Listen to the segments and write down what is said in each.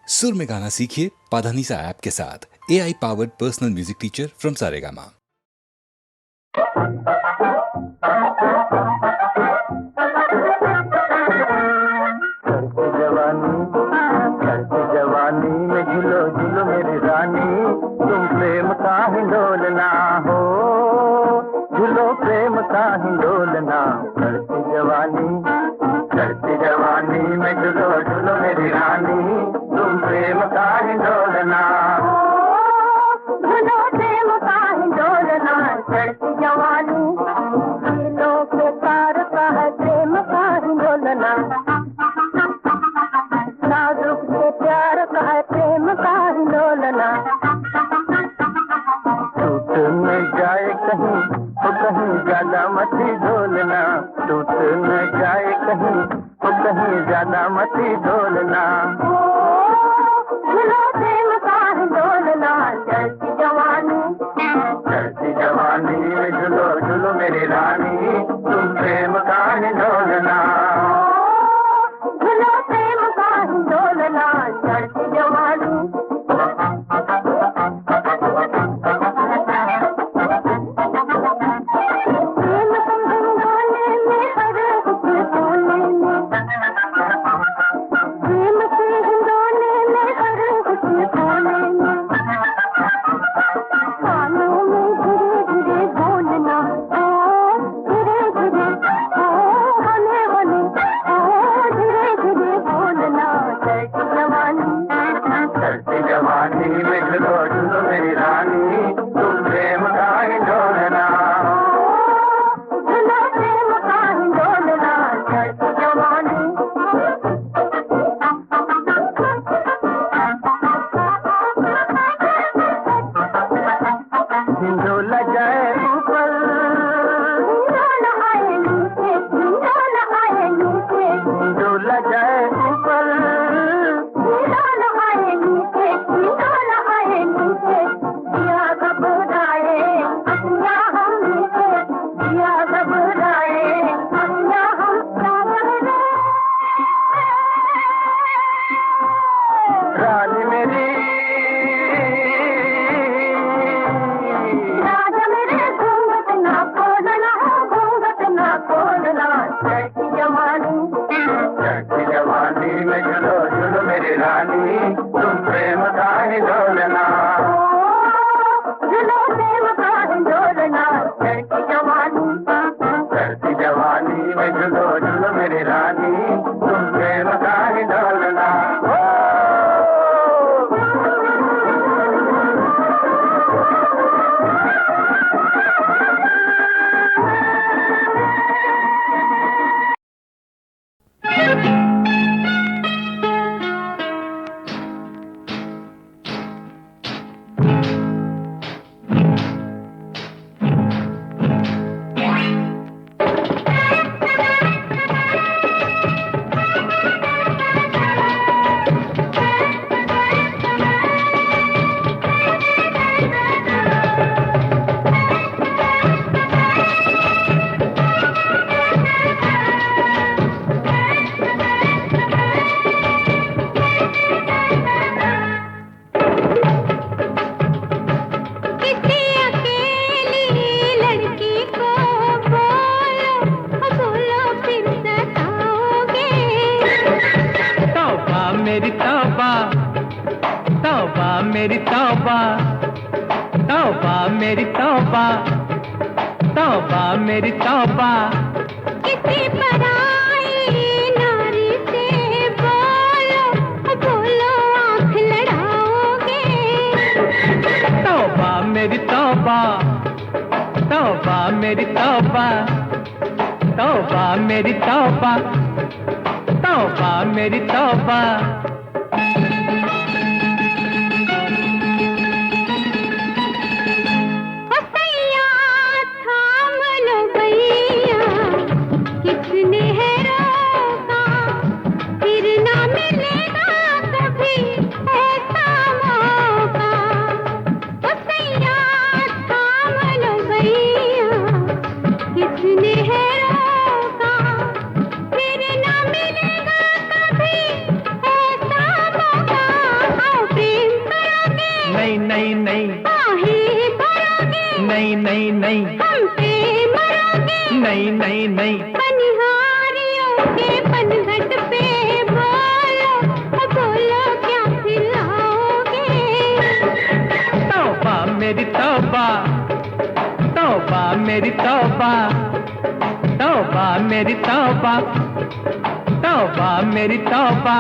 सुर में गाना सीखिए पाधानीसा ऐप के साथ। AI powered personal music teacher from Saregama. जवानी में झूलो झूलो मेरी रानी, तुम प्रेम का हिंडोलना हो, झूलो प्रेम का हिंडोलना। करती जवानी में झूलो झूलो मेरी रानी, तुम प्रेम का हिंडोलना, झूलो प्रेम का हिंडोलना। करती जवानी दिलों के तार का है प्रेम का हिंडोलना, नाजुक से प्यार का है प्रेम का हिंडोलना। टूट न जाए कहीं तो कहीं ज्यादा मती डोलना, टूट न जाए कहीं तो कहीं ज्यादा मती डोलना। झूलो प्रेम का हिंडोलना। चढ़ती जवानी में झूलो झूलो मेरी रानी, तुम प्रेम का हिंडोलना, झूलो प्रेम का हिंडोलना। चढ़ती जवानी में झूलो झूलो मेरी रानी, तुम प्रेम का हिंडोलना, झूलो प्रेम का हिंडोलना। चढ़ती जवानी हिंडोला जाए ऊपर, हिंडोला आए नीचे, हिंडोला आए नीचे, हिंडोला जाए ऊपर, हिंडोला आए नीचे, हिंडोला आए नीचे। दिया घबराए अपना हम नीचे, दिया घबराए अपना हम रानी मेरी, राजा मेरे घूंघट ना खोलना, घूंघट ना खोलना। चढ़ती जवानी में झूलो झूलो मेरी रानी, तुम प्रेम का हिंडोलना, झूलो प्रेम का हिंडोलना। चढ़ती जवानी में झूलो झूलो मेरी रानी, तुम प्रेम का हिंडोलना। मेरी तौबा तौबा मेरी तौबा, तौबा मेरी तौबा, तौबा मेरी तौबा। किसी पराई नारी से बोलो बोलो आँख लड़ाओगे। तौबा मेरी तौबा, तौबा मेरी तौबा, तौबा मेरी तौबा, तौबा मेरी तौबा। किसने है रोका, फिर ना मिलेगा कभी ऐसा मौका। ओ सैया थाम लो भैया, किसने है रोका, फिर ना मिलेगा कभी ऐसा नहीं नहीं काहे भरोगे, नहीं नहीं नहीं हम पे मरोगे, नहीं नहीं नहीं पनिहारियों के पनघट पे बोलो, बोलो क्या खिलाओगे। तौबा मेरी तौबा, तौबा मेरी तौबा, तौबा मेरी तौबा, तौबा मेरी तौबा।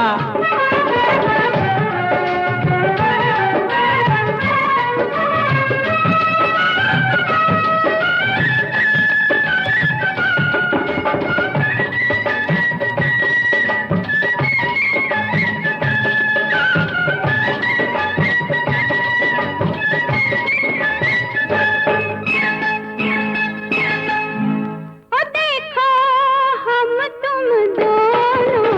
ओ देखो हम तुम दोनों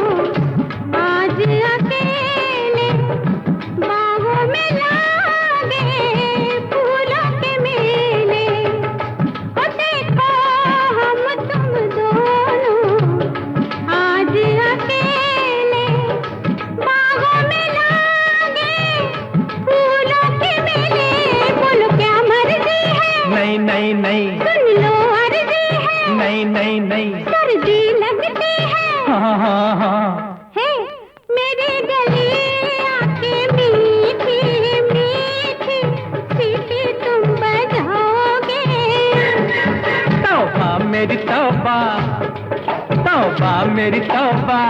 आज अकेले, बाहों में लागे फूलों के मेले। ओ देखो हम तुम दोनों आज अकेले, बाहों में लागे फूलों के मेले। बोलो क्या मर्जी है, नहीं नहीं नहीं सुन लो अर्जी है, नहीं नहीं नहीं सर्दी लगती है, हाँ हाँ हाँ हे मेरे गले आके मीठी मीठी सीटी तुम बजाओगे। तौबा मेरी तौबा, तौबा मेरी तौबा,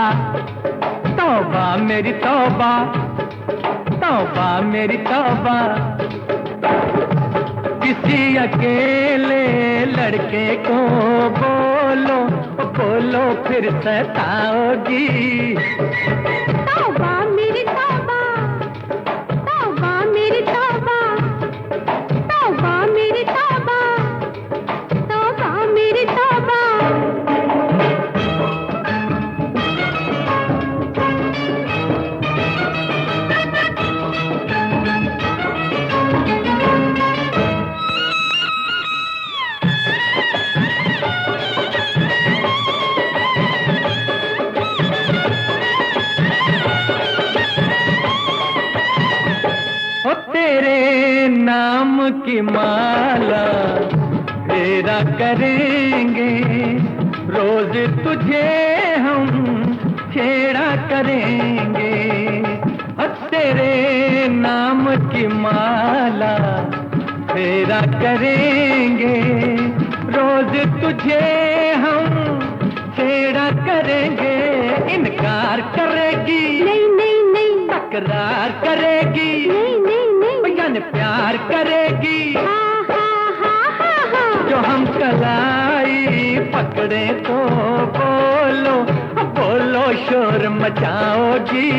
तौबा मेरी तौबा, तौबा मेरी तौबा। किसी अकेले लड़के को बोलो, बोलो फिर सताओगी। तौबा मेरी तौबा, तौबा मेरी तौबा, तौबा मेरी तौबा, तौबा मेरी तौबा। ओ तेरे नाम की माला फेरा करेंगे, रोज तुझे हम छेड़ा करेंगे। ओ तेरे नाम की माला फेरा करेंगे, रोज तुझे हम छेड़ा करेंगे। इनकार करेगी, नहीं नहीं नहीं, तकरार करेगी, नहीं नहीं नहीं, यानी प्यार करेगी। हाँ हाँ हाँ हाँ हाँ। जो हम कलाई पकड़े तो बोलो, बोलो शोर मचाओगी।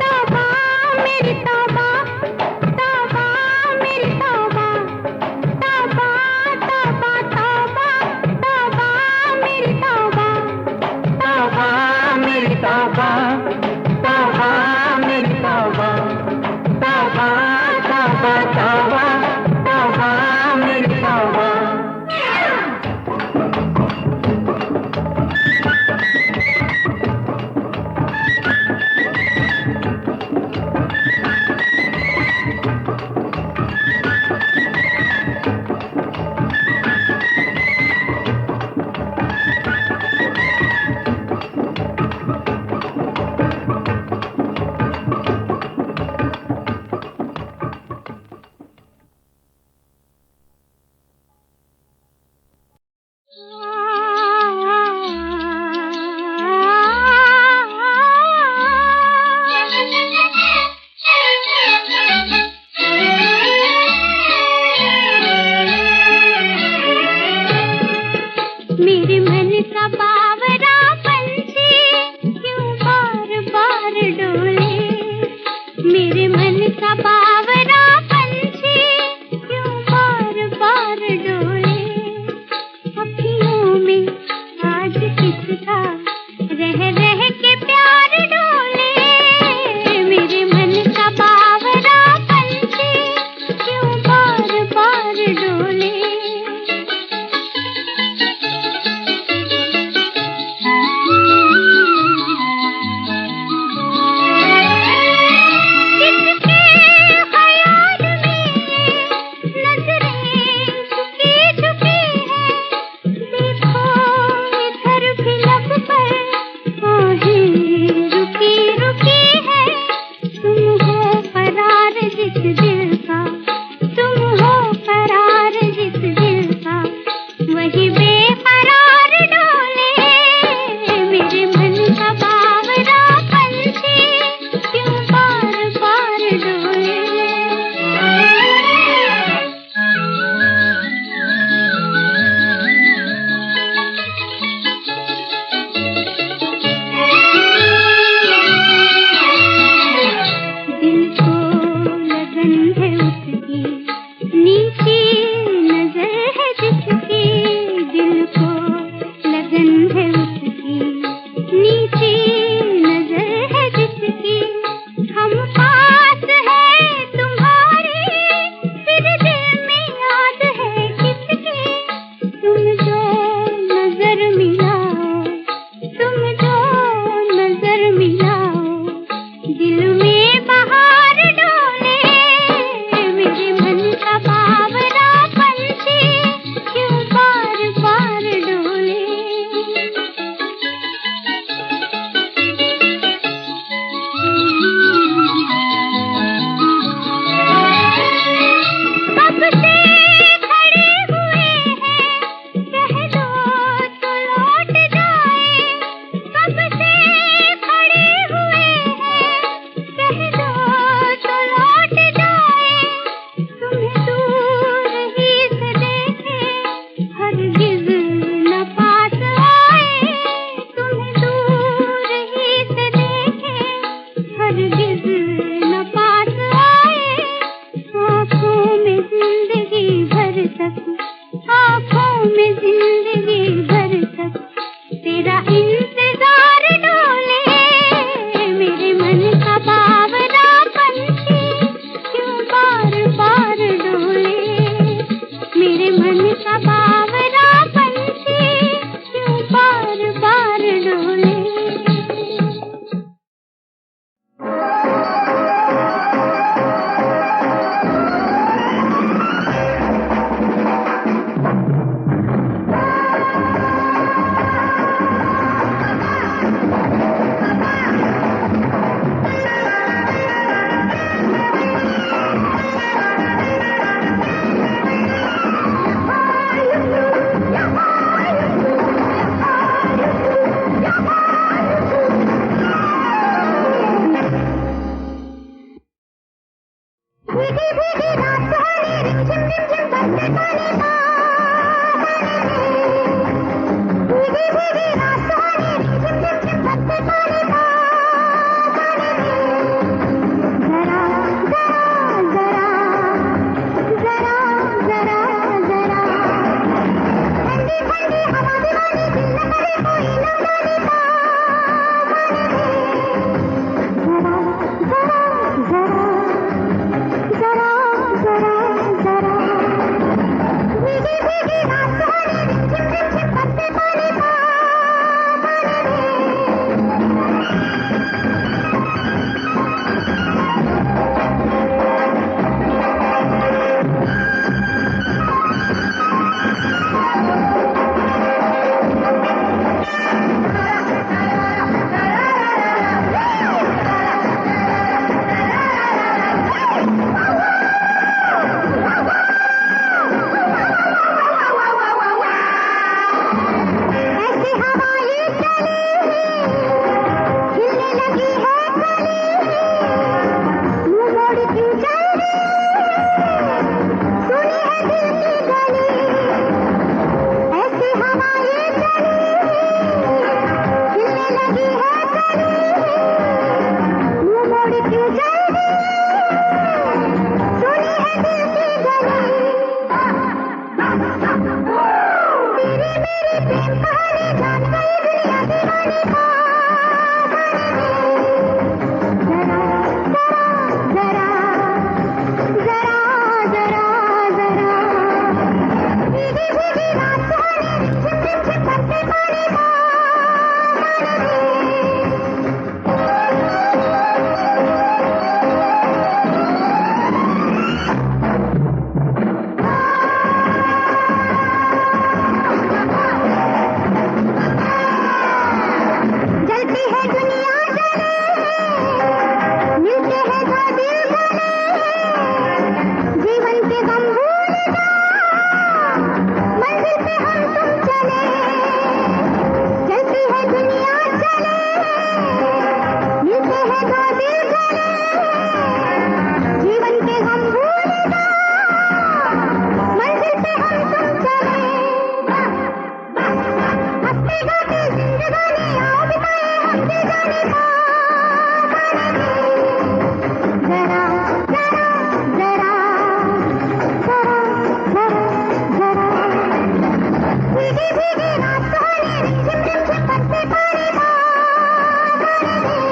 तौबा मेरी तौबा, तौबा मेरी तौबा, तौबा तौबा तौबा, तौबा मेरी तौबा, तौबा मेरी तौबा, तौबा मेरी तौबा, तौबा तौबा तौबा, तौबा मेरी तौबा। दिल में बहार डोले, मेरे मन का बावरा पंछी क्यों बार बार डोले। कब से खड़े हुए हैं, कह दो तो लौट जाए। कब से खड़े हुए हैं, कह दो तो लौट जाए। तुम्हें दूर ही से देखे, हरगिज़ न पास आए। तुम्हें दूर ही से देखे, हरगिज़ न पास आए। आँखों में जिंदगी भर तक, आँखों में जिंदगी भर तक तेरा इंतजार डोले। मेरे मन का बावरा पंछी क्यों बार बार डोले। मेरे मन का बावरा पंछी क्यों बार बार डोले। भीगी भीगी रात सुहानी, रिमझिम रिमझिम बरसे पानी बादल में। भीगी भीगी रात सुहानी, रिमझिम रिमझिम बरसे पानी बादल में। जरा जरा जरा जरा जरा जरा, ठंडी ठंडी हवा दीवानी, दिल न करे कोई नौलानी बादल में। जरा जरा जरा जरा जरा जरा, भीगी भीगी रात सुहानी, रिमझिम रिमझिम बरसे पानी बादल ऐसी हवाएं चली, खिलने लगी है कली, मुंह मोड़ क्यों चल रही, सुनी है दिल की गली। ऐसी हवाएं चली, खिलने लगी है कली, मुंह मोड़ क्यों चल रही, सुनी है दिल की गली। तेरी मेरी प्रेम कहानी जान गई दुनिया दीवानी बादल में। जरा जरा जरा जरा जरा, भीगी भीगी रात सुहानी, रिमझिम रिमझिम बरसे पानी बादल में। जलती है दुनिया जले, मिलते हैं दो दिल गले, जीवन के गम भूल जा, मंजिल पे हम तुम चले। जलती है दुनिया जले, मिलते हैं दो दिल गले, जीवन के गम भूल जा, मंजिल पे हम तुम चले। हंसते गाते जिंदगानी आओ बिताए हम दे जाने बादल में। जरा जरा जरा जरा जरा जरा, भीगी भीगी रात सुहानी, रिमझिम रिमझिम बरसे पानी बादल में।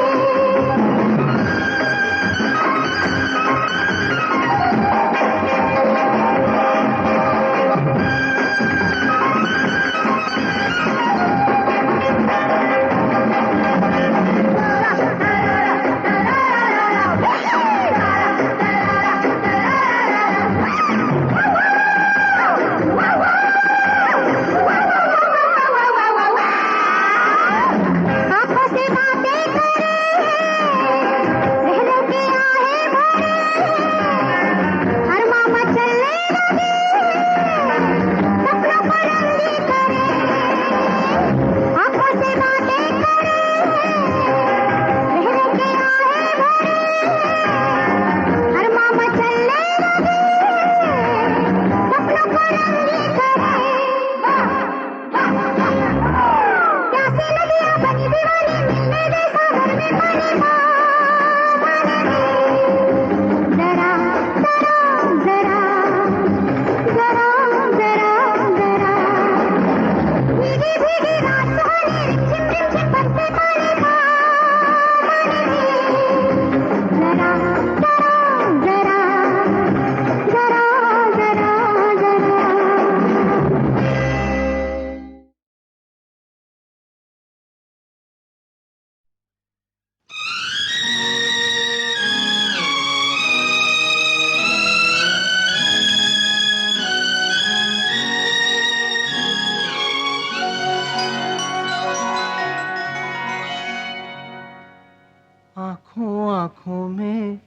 में,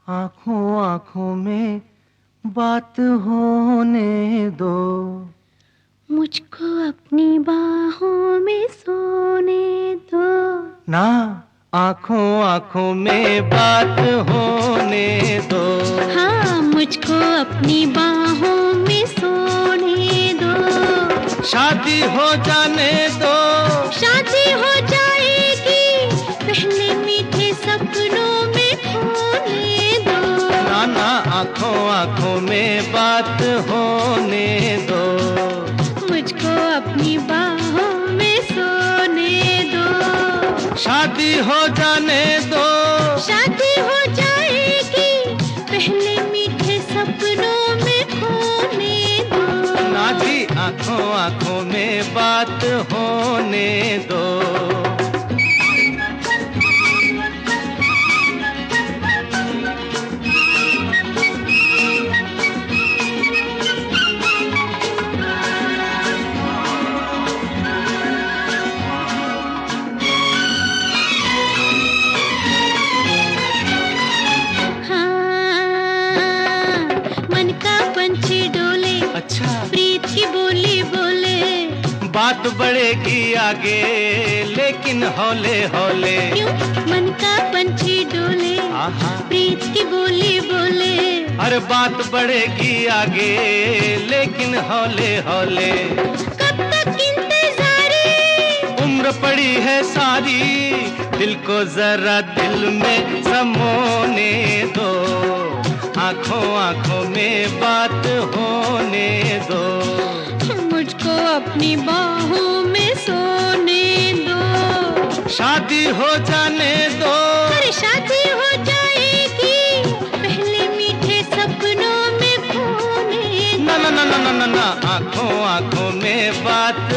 आंखों आंखों में बात होने दो। मुझको अपनी बाहों में सोने दो। ना, आंखों आंखों में बात होने दो। हाँ, मुझको अपनी बाहों में सोने दो। शादी हो जाने दो। शादी हो जाएगी पहले मीठे सपनों में खोने दो। ना ना, आंखों आंखों में बात होने दो। मुझको अपनी बाहों में सोने दो। शादी हो जाने दो। शादी हो जाएगी पहले मीठे सपनों में खोने दो। ना जी, आंखों आंखों में बात होने दो। अच्छा, प्रीत की बोली बोले। बात बढ़ेगी आगे लेकिन हौले हौले। क्यों मन का पंछी डोले, प्रीत की बोली बोले। अरे बात बढ़ेगी आगे लेकिन हौले हौले। कब तक इंतजारी, उम्र पड़ी है सारी, दिल को जरा दिल में समोने दो। आंखों आंखों में बात होने दो। मुझको अपनी बाहों में सोने दो। शादी हो जाने दो। अरे शादी हो जाएगी पहले मीठे सपनों में खोने दो। ना ना ना ना ना ना, आंखों आंखों में बात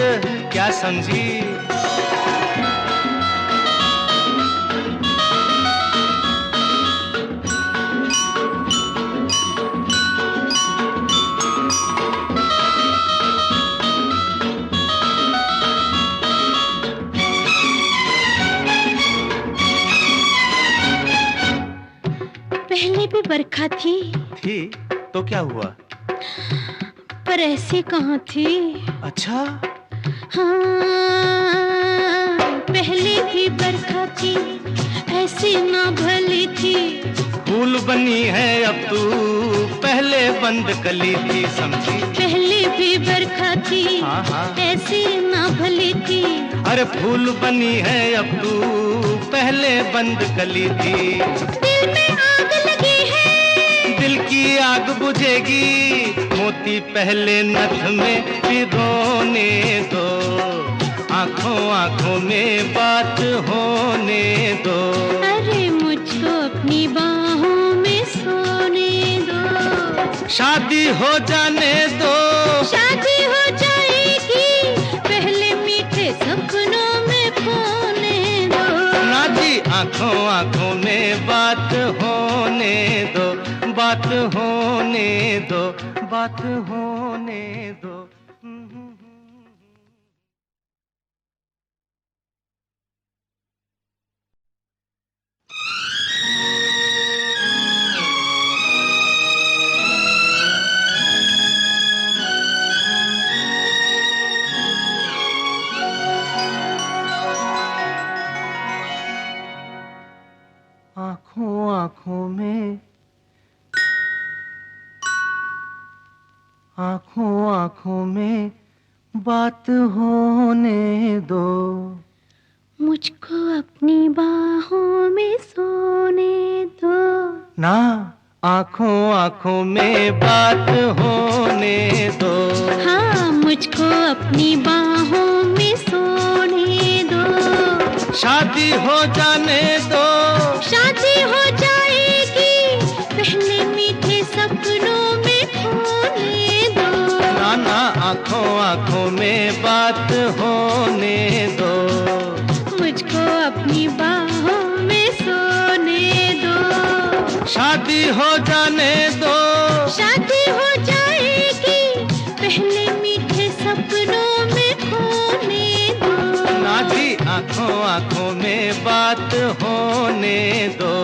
क्या समझी। पहले भी बरखा थी तो क्या हुआ? पर ऐसी कहाँ थी। अच्छा, हाँ, पहले भी बरखा थी ऐसी ना भली थी। फूल बनी है अब तू, पहले बंद कली थी समझी। पहले भी बरखा थी ऐसी ना भली थी। अरे फूल बनी है अब तू, पहले बंद कली थी। दिल में आग लगी है, दिल की आग बुझेगी, मोती पहले नथ में पिरोने दो। आंखों आंखों में बात होने दो। अरे मुझको अपनी बाहों में सोने दो। शादी हो जाने दो। शादी हो जाएगी पहले मीठे सपनों में खोने दो। ना जी, आंखों आंखों में बात होने दो। बात होने दो। बात होने दो। आंखों आंखों में, आंखों आंखों में बात होने दो। मुझको अपनी बाहों में सोने दो। ना, आंखों आंखों में बात होने दो। हाँ, मुझको अपनी बाहों में सोने दो। शादी हो जाने दो। शादी हो जाएगी पहले मीठे सपनों में खोने दो। ना ना, आंखों आंखों में बात होने दो। मुझको अपनी बाहों में सोने दो। शादी हो जाने दो। शादी हो जाएगी पहले मीठे सपनों में खोने दो। ना जी, आंखों आंखों में में बात होने दो।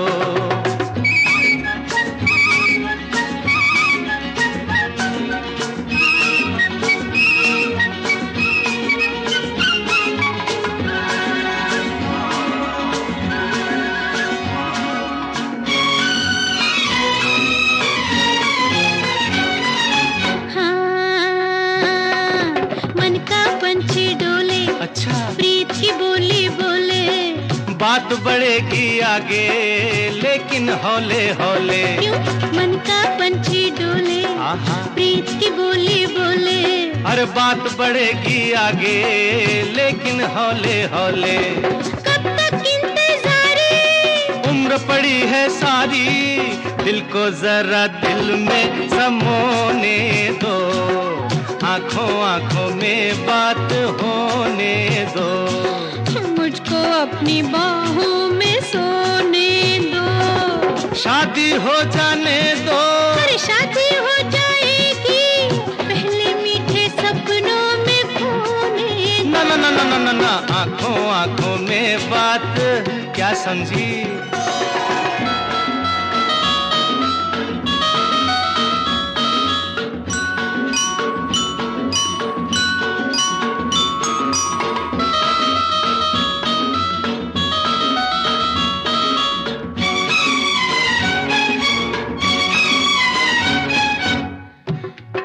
अच्छा, प्रीत की बोली बोले, बात बढ़ेगी आगे लेकिन हौले हौले। क्यों मन का पंछी डोले, आहा, प्रीत की बोली बोले। अरे बात बढ़ेगी आगे लेकिन हौले हौले। कब तक इंतजारी, उम्र पड़ी है सारी, दिल को जरा दिल में समोने दो। आंखों आंखों में बात होने दो। मुझको अपनी बाहों में सोने दो। शादी हो जाने दो। अरे शादी हो जाएगी, पहले मीठे सपनों में खोने दो। ना ना ना ना ना ना ना, आंखों आंखों में बात क्या समझी।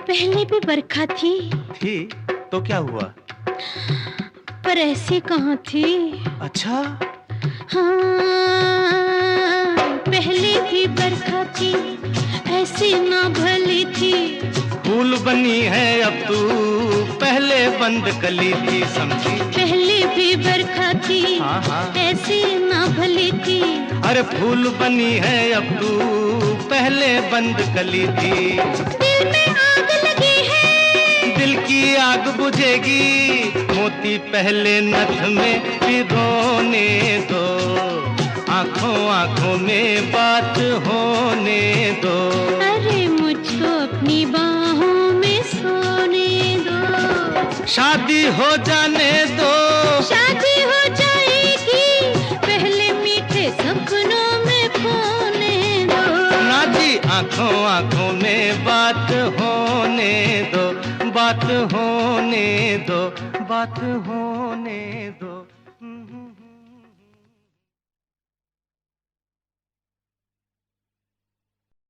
पहले भी बरखा थी तो क्या हुआ। पर ऐसी कहाँ थी। अच्छा, हाँ, पहले भी बरखा थी, ऐसी ना भली थी। फूल बनी है अब तू, पहले बंद कली थी समझी। पहले भी बरखा थी, हाँ हाँ, ऐसी ना भली थी। अरे फूल बनी है अब तू, पहले बंद कली थी। दिल में आग लगी है, दिल की आग बुझेगी, मोती पहले नथ में पिरोने दो। आंखों आंखों में बात होने दो। अरे मुझको अपनी बाहों में सोने दो। शादी हो जाने दो। शादी हो जाएगी, पहले मीठे सपनों में खोने दो। ना जी, आंखों आंखों में बात होने दो। बात होने दो, बात होने दो।